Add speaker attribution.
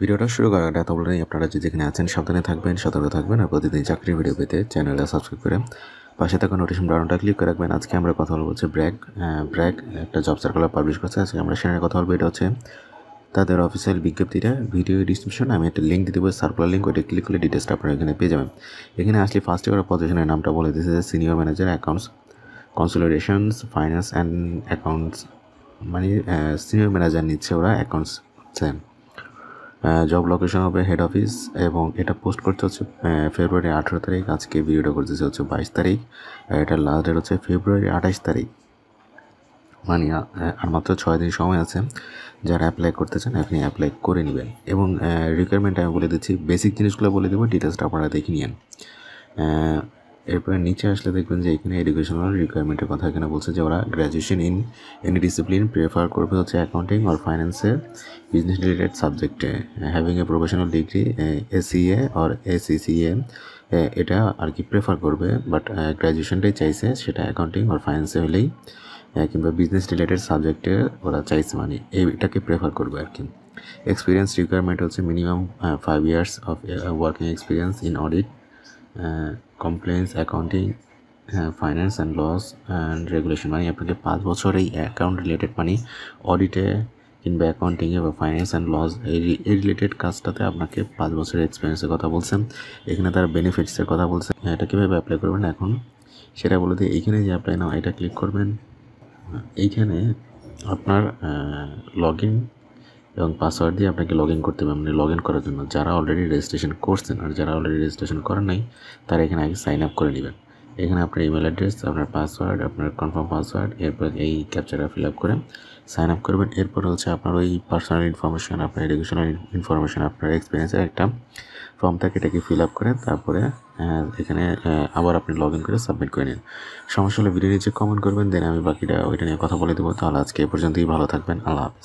Speaker 1: ভিডিওটা শুরু করার আগে এত বলেই আপনারা যে যেখানে আছেন সাবধানে থাকবেন, সতর্ক থাকবেন আর প্রতিদিন চাকরির ভিডিও পেতে চ্যানেলটা সাবস্ক্রাইব করে পাশে থাকা নোটিফিকেশন বাটনটা ক্লিক করে রাখবেন। আজকে আমরা কথা বলবো হচ্ছে ব্র্যাক একটা জব সার্কুলার পাবলিশ করছে। আজকে আমরা সেখানে কথা বলবো, এটা হচ্ছে তাদের অফিসিয়াল বিজ্ঞপ্তিটা। ভিডিও ডিসক্রিপশনে আমি একটা লিঙ্ক দিয়ে দেবো, সার্কুলার লিঙ্ক, ওইটা ক্লিক করলে ডিটেলসটা আপনারা এখানে পেয়ে যাবেন। এখানে আসলে ফার্স্টে ওরা পজিশনের নামটা বলে দিয়েছে যে senior manager accounts consolidations finance and accounts, মানে সিনিয়র ম্যানেজার নিচ্ছে ওরা অ্যাকাউন্টস। জব লোকেশন হবে হেড অফিস এবং এটা পোস্ট করতে হচ্ছে ফেব্রুয়ারি 18 তারিখ। আজকে ভিডিওটা করতেছে হচ্ছে 22 তারিখ, এটার লাস্ট ডেট হচ্ছে ফেব্রুয়ারি 28 তারিখ। মানে আর মাত্র 6 দিন সময় আছে। যারা অ্যাপ্লাই করতে চান আপনি অ্যাপ্লাই করে নেবেন। এবং রিকোয়ারমেন্ট আমি বলে দিচ্ছি, বেসিক জিনিসগুলো বলে দেবো, ডিটেলসটা আপনারা দেখে নিন। এরপরে নিচে আসলে দেখবেন যে এখানে এডুকেশনাল রিকোয়ারমেন্টের কথা এখানে বলছে যে ওরা graduation in any discipline prefer করবে হচ্ছে অ্যাকাউন্টিং অর ফাইন্যান্সে বিজনেস রিলেটেড সাবজেক্টে, having a professional degree এসিএ or ACCA, এটা আর কি প্রেফার করবে। বাট গ্র্যাজুয়েশনটাই চাইছে, সেটা অ্যাকাউন্টিং অর ফাইন্যান্সে হলেই কিংবা বিজনেস রিলেটেড সাবজেক্টে ওরা চাইছে, মানে এটাকে প্রেফার করবে আর কি। এক্সপিরিয়েন্স রিকোয়ারমেন্ট হচ্ছে minimum 5 years of working experience in audit, compliance, accounting, finance and laws and regulation, মানে আপনাকে 5 বছর এই অ্যাকাউন্ট রিলেটেড, মানে অডিটে কিংবা অ্যাকাউন্টিংয়ে বা ফাইন্যান্স অ্যান্ড লস এই রিলেটেড কাজটাতে আপনাকে 5 বছরের এক্সপিরিয়েন্সের কথা বলছেন। এখানে তার বেনিফিটসের কথা বলছেন, এটা কীভাবে অ্যাপ্লাই করবেন এখন সেটা বলে দিয়ে এইখানে যে অ্যাপ্লাই নাও এটা ক্লিক করবেন। এইখানে আপনার লগ ইন এবং পাসওয়ার্ড দিয়ে আপনাকে লগ ইন করতে হবে, মানে লগ ইন করার জন্য। যারা অলরেডি রেজিস্ট্রেশন করছেন আর যারা অলরেডি রেজিস্ট্রেশন করেন নাই তারা এখানে আগে সাইন আপ করে নেবেন। এখানে আপনার ইমেল অ্যাড্রেস, আপনার পাসওয়ার্ড, আপনার কনফার্ম পাসওয়ার্ড, এরপর এই ক্যাপচারটা ফিল আপ করে সাইন আপ করবেন। এরপর হচ্ছে আপনার ওই পার্সোনাল ইনফরমেশান, আপনার এডুকেশনাল ইনফরমেশান, আপনার এক্সপিরিয়েন্সের একটা ফর্ম থাকে, এটাকে ফিল আপ করে তারপরে এখানে আবার আপনি লগ ইন করে সাবমিট করে নিন। সমস্যা হলে ভিডিও নিচে কমেন্ট করবেন, দেন আমি বাকিটা ওইটা নিয়ে কথা বলে দেবো। তাহলে আজকে এ পর্যন্তই, ভালো থাকবেন, আল্লাহ হাফেজ।